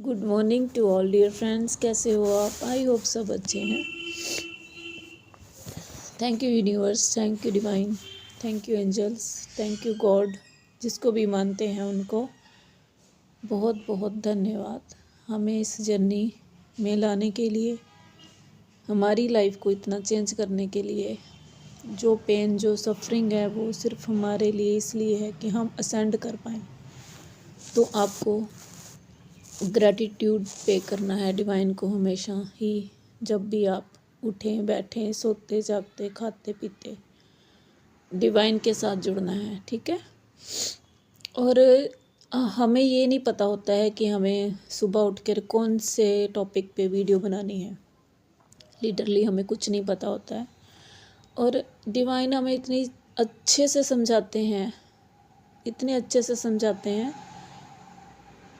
Good morning to all dear friends. कैसे हो आप? आई होप सब अच्छे हैं। Thank you universe, thank you divine, thank you angels, thank you God. जिसको भी मानते हैं उनको बहुत बहुत धन्यवाद, हमें इस जर्नी में लाने के लिए, हमारी लाइफ को इतना चेंज करने के लिए। जो पेन, जो सफरिंग है वो सिर्फ हमारे लिए इसलिए है कि हम असेंड कर पाएँ। तो आपको ग्रैटिट्यूड पे करना है डिवाइन को हमेशा ही। जब भी आप उठें, बैठें, सोते जागते, खाते पीते, डिवाइन के साथ जुड़ना है, ठीक है। और हमें ये नहीं पता होता है कि हमें सुबह उठकर कौन से टॉपिक पे वीडियो बनानी है। लिटरली हमें कुछ नहीं पता होता है। और डिवाइन हमें इतनी अच्छे से समझाते हैं, इतने अच्छे से समझाते हैं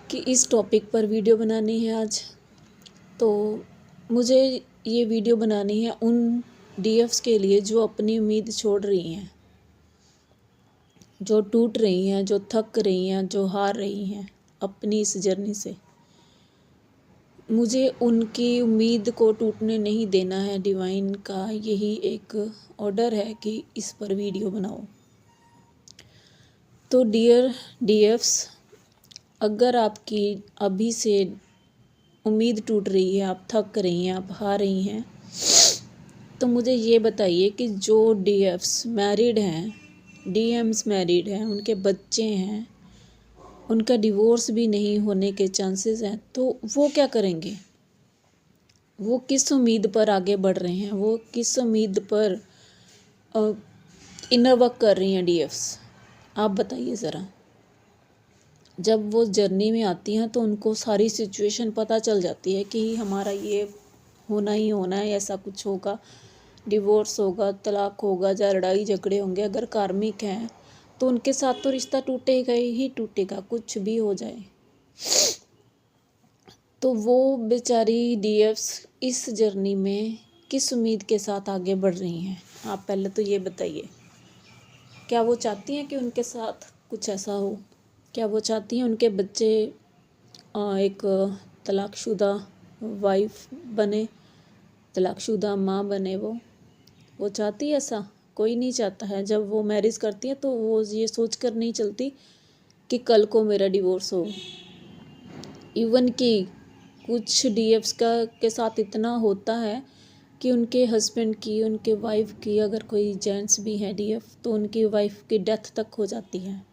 कि इस टॉपिक पर वीडियो बनानी है आज। तो मुझे ये वीडियो बनानी है उन डीएफ्स के लिए जो अपनी उम्मीद छोड़ रही हैं, जो टूट रही हैं, जो थक रही हैं, जो हार रही हैं अपनी इस जर्नी से। मुझे उनकी उम्मीद को टूटने नहीं देना है। डिवाइन का यही एक ऑर्डर है कि इस पर वीडियो बनाओ। तो डियर डीएफ्स, अगर आपकी अभी से उम्मीद टूट रही है, आप थक रही हैं, आप हार रही हैं, तो मुझे ये बताइए कि जो डीएफ्स मैरिड हैं, डीएम्स मैरिड हैं, उनके बच्चे हैं, उनका डिवोर्स भी नहीं होने के चांसेस हैं, तो वो क्या करेंगे? वो किस उम्मीद पर आगे बढ़ रहे हैं? वो किस उम्मीद पर इनर वर्क कर रही हैं डीएफ्स? आप बताइए ज़रा। जब वो जर्नी में आती हैं तो उनको सारी सिचुएशन पता चल जाती है कि हमारा ये होना ही होना है, ऐसा कुछ होगा, डिवोर्स होगा, तलाक होगा, या लड़ाई झगड़े होंगे। अगर कार्मिक हैं तो उनके साथ तो रिश्ता टूटेगा ही टूटेगा, कुछ भी हो जाए। तो वो बेचारी डीएफ्स इस जर्नी में किस उम्मीद के साथ आगे बढ़ रही हैं? आप पहले तो ये बताइए। क्या वो चाहती हैं कि उनके साथ कुछ ऐसा हो? क्या वो चाहती हैं उनके बच्चे एक तलाकशुदा वाइफ बने, तलाकशुदा माँ बने? वो चाहती है ऐसा? कोई नहीं चाहता है। जब वो मैरिज करती है तो वो ये सोच कर नहीं चलती कि कल को मेरा डिवोर्स हो। इवन कि कुछ डीएफ्स के साथ इतना होता है कि उनके हस्बैंड की, उनके वाइफ की, अगर कोई जेंट्स भी है डीएफ, तो उनकी वाइफ की डेथ तक हो जाती है।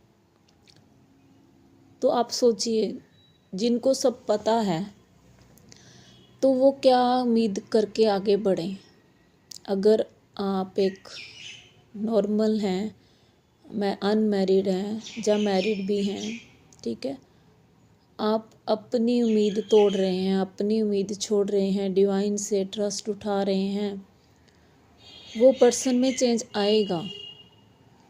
तो आप सोचिए, जिनको सब पता है तो वो क्या उम्मीद करके आगे बढ़ें? अगर आप एक नॉर्मल हैं, मैं अनमैरिड हैं या मैरिड भी हैं, ठीक है, आप अपनी उम्मीद तोड़ रहे हैं, अपनी उम्मीद छोड़ रहे हैं, डिवाइन से ट्रस्ट उठा रहे हैं, वो पर्सन में चेंज आएगा।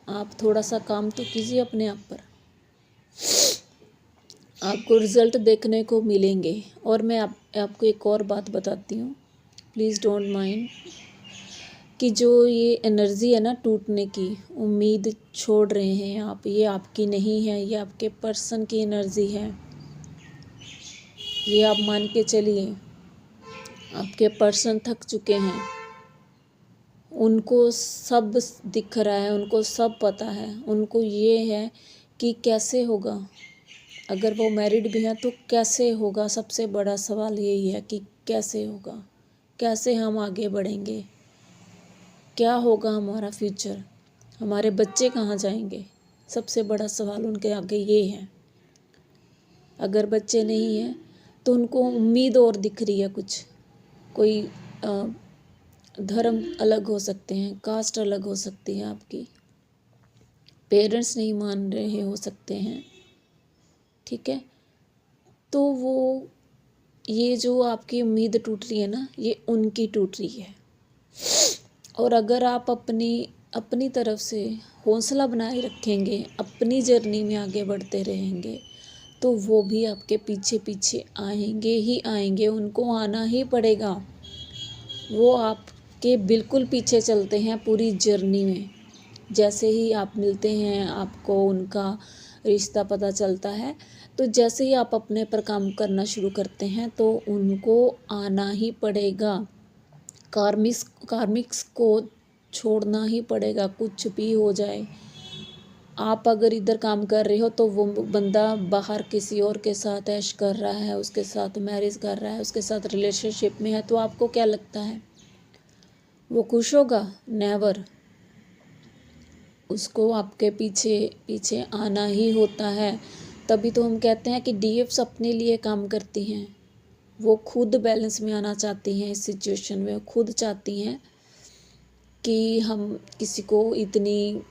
आप थोड़ा सा काम तो कीजिए अपने आप पर, आपको रिज़ल्ट देखने को मिलेंगे। और मैं आपको एक और बात बताती हूँ, प्लीज़ डोंट माइंड, कि जो ये एनर्जी है ना टूटने की, उम्मीद छोड़ रहे हैं आप, ये आपकी नहीं है, ये आपके पर्सन की एनर्जी है। ये आप मान के चलिए, आपके पर्सन थक चुके हैं, उनको सब दिख रहा है, उनको सब पता है, उनको ये है कि कैसे होगा। अगर वो मैरिड भी हैं तो कैसे होगा? सबसे बड़ा सवाल यही है कि कैसे होगा, कैसे हम आगे बढ़ेंगे, क्या होगा हमारा फ्यूचर, हमारे बच्चे कहाँ जाएंगे? सबसे बड़ा सवाल उनके आगे ये है। अगर बच्चे नहीं हैं तो उनको उम्मीद और दिख रही है कुछ, कोई धर्म अलग हो सकते हैं, कास्ट अलग हो सकती है, आपकी पेरेंट्स नहीं मान रहे हो सकते हैं, ठीक है। तो वो ये जो आपकी उम्मीद टूट रही है ना, ये उनकी टूट रही है। और अगर आप अपनी तरफ से हौसला बनाए रखेंगे, अपनी जर्नी में आगे बढ़ते रहेंगे, तो वो भी आपके पीछे पीछे आएंगे ही आएंगे, उनको आना ही पड़ेगा। वो आपके बिल्कुल पीछे चलते हैं पूरी जर्नी में। जैसे ही आप मिलते हैं, आपको उनका रिश्ता पता चलता है, तो जैसे ही आप अपने पर काम करना शुरू करते हैं तो उनको आना ही पड़ेगा। कार्मिक्स को छोड़ना ही पड़ेगा, कुछ भी हो जाए। आप अगर इधर काम कर रहे हो तो वो बंदा बाहर किसी और के साथ ऐश कर रहा है, उसके साथ मैरिज कर रहा है, उसके साथ रिलेशनशिप में है, तो आपको क्या लगता है वो खुश होगा? नेवर। उसको आपके पीछे पीछे आना ही होता है। तभी तो हम कहते हैं कि डीएफ्स अपने लिए काम करती हैं। वो खुद बैलेंस में आना चाहती हैं, इस सिचुएशन में खुद चाहती हैं कि हम किसी को इतनी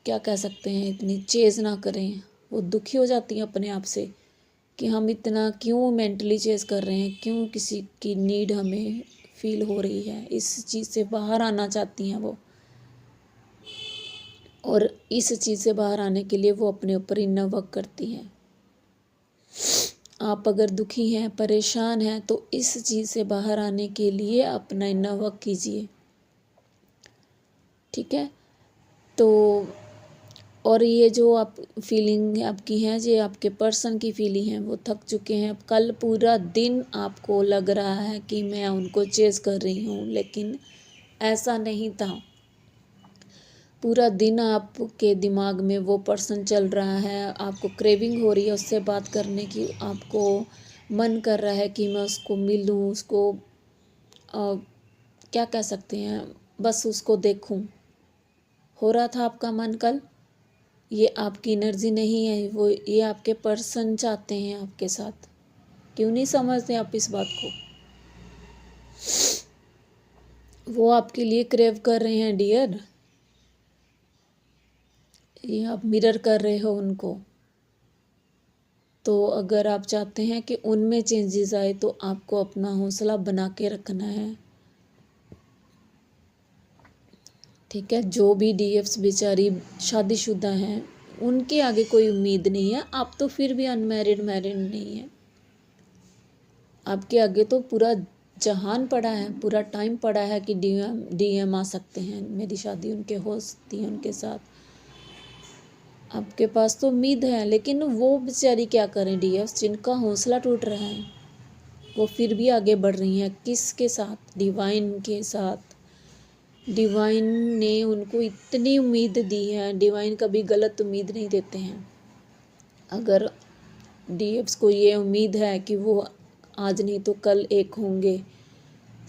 क्या कह सकते हैं, इतनी चेज़ ना करें। वो दुखी हो जाती हैं अपने आप से कि हम इतना क्यों मेंटली चेज़ कर रहे हैं, क्यों किसी की नीड हमें फील हो रही है। इस चीज़ से बाहर आना चाहती हैं वो, और इस चीज़ से बाहर आने के लिए वो अपने ऊपर इनर वर्क करती हैं। आप अगर दुखी हैं, परेशान हैं, तो इस चीज़ से बाहर आने के लिए अपना इनर वर्क कीजिए, ठीक है। तो और ये जो आप फीलिंग आपकी है, ये आपके पर्सन की फीलिंग है, वो थक चुके हैं। कल पूरा दिन आपको लग रहा है कि मैं उनको चेज़ कर रही हूँ, लेकिन ऐसा नहीं था। पूरा दिन आपके दिमाग में वो पर्सन चल रहा है, आपको क्रेविंग हो रही है उससे बात करने की, आपको मन कर रहा है कि मैं उसको मिलूँ, उसको क्या कह सकते हैं, बस उसको देखूँ। हो रहा था आपका मन कल। ये आपकी एनर्जी नहीं है, वो ये आपके पर्सन चाहते हैं आपके साथ। क्यों नहीं समझते आप इस बात को? वो आपके लिए क्रेव कर रहे हैं डियर। ये आप मिरर कर रहे हो उनको। तो अगर आप चाहते हैं कि उनमें चेंजेस आए तो आपको अपना हौसला बना के रखना है, ठीक है। जो भी डीएफ्स बेचारी शादीशुदा हैं, उनके आगे कोई उम्मीद नहीं है। आप तो फिर भी अनमैरिड मैरिड नहीं है, आपके आगे तो पूरा जहान पड़ा है, पूरा टाइम पड़ा है कि डीएम आ सकते हैं, मेरी शादी उनके हो सकती है उनके साथ। आपके पास तो उम्मीद है, लेकिन वो बेचारी क्या करें डीएफ्स, जिनका हौसला टूट रहा है, वो फिर भी आगे बढ़ रही हैं। किसके साथ? डिवाइन के साथ। डिवाइन ने उनको इतनी उम्मीद दी है। डिवाइन कभी गलत उम्मीद नहीं देते हैं। अगर डीएफ्स को ये उम्मीद है कि वो आज नहीं तो कल एक होंगे,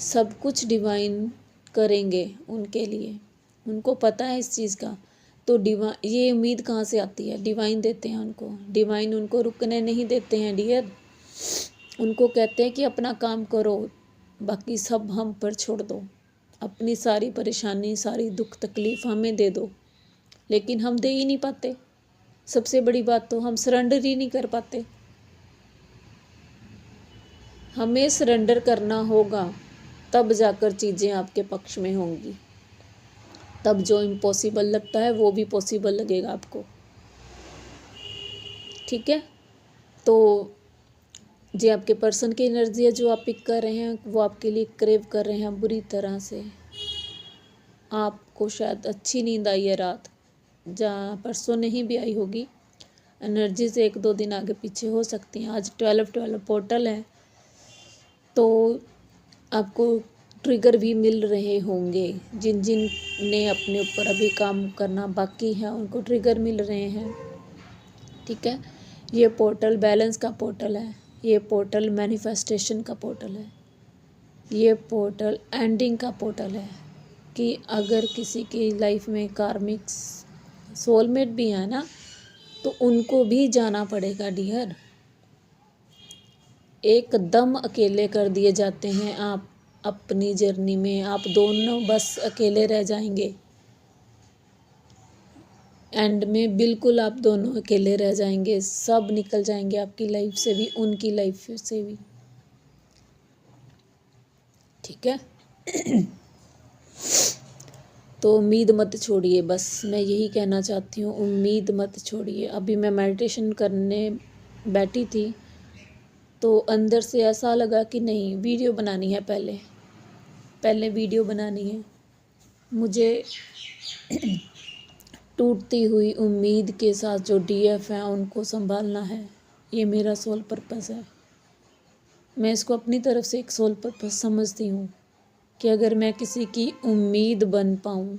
सब कुछ डिवाइन करेंगे उनके लिए, उनको पता है इस चीज़ का। तो ये उम्मीद कहाँ से आती है? डिवाइन देते हैं उनको। डिवाइन उनको रुकने नहीं देते हैं डियर। उनको कहते हैं कि अपना काम करो, बाकी सब हम पर छोड़ दो, अपनी सारी परेशानी, सारी दुख तकलीफ़ हमें दे दो। लेकिन हम दे ही नहीं पाते। सबसे बड़ी बात तो हम सरेंडर ही नहीं कर पाते। हमें सरेंडर करना होगा, तब जाकर चीज़ें आपके पक्ष में होंगी। तब जो इम्पॉसिबल लगता है वो भी पॉसिबल लगेगा आपको, ठीक है। तो जो आपके पर्सन की एनर्जी है, जो आप पिक कर रहे हैं, वो आपके लिए क्रेव कर रहे हैं बुरी तरह से। आपको शायद अच्छी नींद आई है रात, जहाँ परसों नहीं भी आई होगी। एनर्जी से 1-2 दिन आगे पीछे हो सकती हैं। आज 12-12 पोर्टल है, तो आपको ट्रिगर भी मिल रहे होंगे। जिन जिन ने अपने ऊपर अभी काम करना बाकी है, उनको ट्रिगर मिल रहे हैं, ठीक है। ये पोर्टल बैलेंस का पोर्टल है, ये पोर्टल मैनिफेस्टेशन का पोर्टल है, ये पोर्टल एंडिंग का पोर्टल है। कि अगर किसी की लाइफ में कार्मिक्स सोलमेट भी है ना, तो उनको भी जाना पड़ेगा डियर। एकदम अकेले कर दिए जाते हैं आप अपनी जर्नी में। आप दोनों बस अकेले रह जाएंगे, एंड में बिल्कुल आप दोनों अकेले रह जाएंगे। सब निकल जाएंगे आपकी लाइफ से भी, उनकी लाइफ से भी, ठीक है। तो उम्मीद मत छोड़िए, बस मैं यही कहना चाहती हूँ, उम्मीद मत छोड़िए। अभी मैं मेडिटेशन करने बैठी थी, तो अंदर से ऐसा लगा कि नहीं, वीडियो बनानी है, पहले वीडियो बनानी है मुझे। टूटती हुई उम्मीद के साथ जो डीएफ हैं उनको संभालना है, ये मेरा सोल पर्पस है। मैं इसको अपनी तरफ से एक सोल पर्पस समझती हूँ कि अगर मैं किसी की उम्मीद बन पाऊँ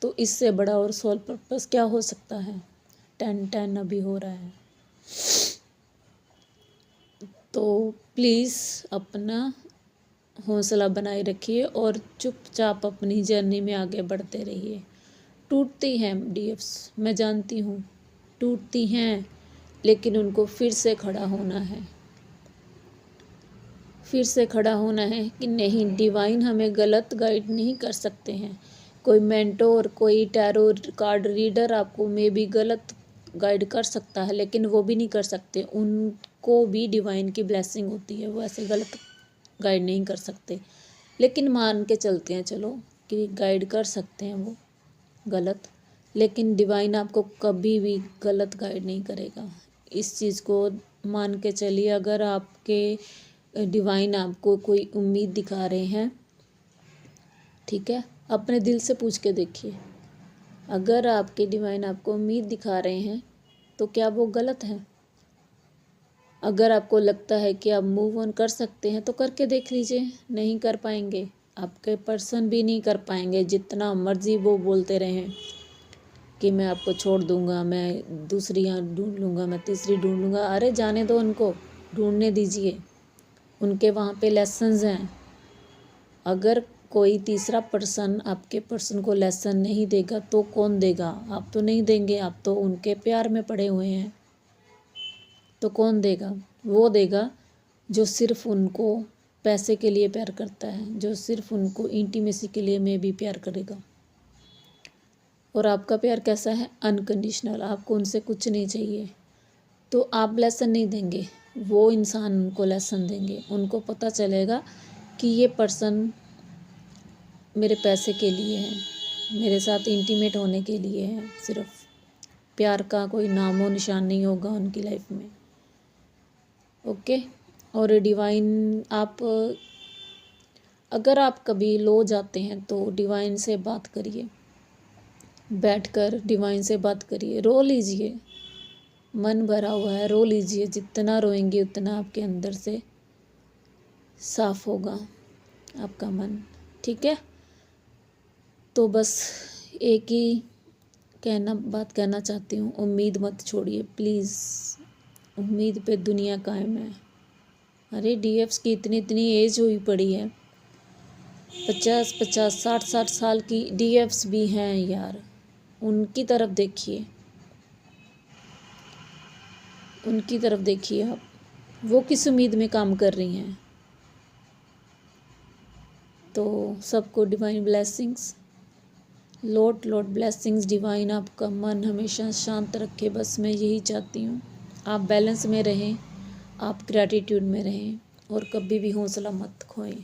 तो इससे बड़ा और सोल पर्पस क्या हो सकता है। 10-10 अभी हो रहा है। तो प्लीज़ अपना हौसला बनाए रखिए और चुपचाप अपनी जर्नी में आगे बढ़ते रहिए। टूटती हैं डीएफ्स, मैं जानती हूँ टूटती हैं, लेकिन उनको फिर से खड़ा होना है, फिर से खड़ा होना है कि नहीं, डिवाइन हमें गलत गाइड नहीं कर सकते हैं। कोई मेंटोर, कोई टैरो कार्ड रीडर आपको मे भी गलत गाइड कर सकता है, लेकिन वो भी नहीं कर सकते, उनको भी डिवाइन की ब्लेसिंग होती है, वो ऐसे गलत गाइड नहीं कर सकते। लेकिन मान के चलते हैं चलो कि गाइड कर सकते हैं वो गलत, लेकिन डिवाइन आपको कभी भी गलत गाइड नहीं करेगा। इस चीज़ को मान के चलिए। अगर आपके डिवाइन आपको कोई उम्मीद दिखा रहे हैं, ठीक है, अपने दिल से पूछ के देखिए, अगर आपके डिवाइन आपको उम्मीद दिखा रहे हैं तो क्या वो गलत है? अगर आपको लगता है कि आप मूव ऑन कर सकते हैं तो करके देख लीजिए। नहीं कर पाएंगे, आपके पर्सन भी नहीं कर पाएंगे, जितना मर्जी वो बोलते रहें कि मैं आपको छोड़ दूंगा, मैं दूसरी यहाँ ढूंढ लूँगा, मैं तीसरी ढूंढ लूँगा। अरे जाने दो, उनको ढूंढने दीजिए, उनके वहाँ पे लेसन्स हैं। अगर कोई तीसरा पर्सन आपके पर्सन को लेसन नहीं देगा तो कौन देगा? आप तो नहीं देंगे, आप तो उनके प्यार में पड़े हुए हैं। तो कौन देगा? वो देगा जो सिर्फ उनको पैसे के लिए प्यार करता है, जो सिर्फ उनको इंटीमेसी के लिए में भी प्यार करेगा। और आपका प्यार कैसा है? अनकंडीशनल, आपको उनसे कुछ नहीं चाहिए। तो आप लेसन नहीं देंगे, वो इंसान उनको लेसन देंगे। उनको पता चलेगा कि ये पर्सन मेरे पैसे के लिए है, मेरे साथ इंटीमेट होने के लिए है, सिर्फ प्यार का कोई नामो निशान नहीं होगा उनकी लाइफ में। ओके। और डिवाइन, आप अगर आप कभी लो जाते हैं तो डिवाइन से बात करिए, बैठकर डिवाइन से बात करिए, रो लीजिए, मन भरा हुआ है, रो लीजिए। जितना रोएंगे उतना आपके अंदर से साफ होगा आपका मन, ठीक है। तो बस एक ही बात कहना चाहती हूँ, उम्मीद मत छोड़िए प्लीज़, उम्मीद पे दुनिया कायम है। अरे डीएफ्स की इतनी एज हुई पड़ी है, 50-50, 60-60 साल की डीएफ्स भी हैं यार। उनकी तरफ देखिए, उनकी तरफ देखिए आप, वो किस उम्मीद में काम कर रही हैं। तो सबको divine blessings, lot blessings. Divine आपका मन हमेशा शांत रखे, बस मैं यही चाहती हूँ। आप बैलेंस में रहें, आप ग्रैटिट्यूड में रहें और कभी भी हौसला मत खोएं।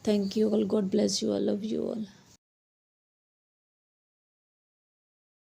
Thank you all, God bless you all, love you all.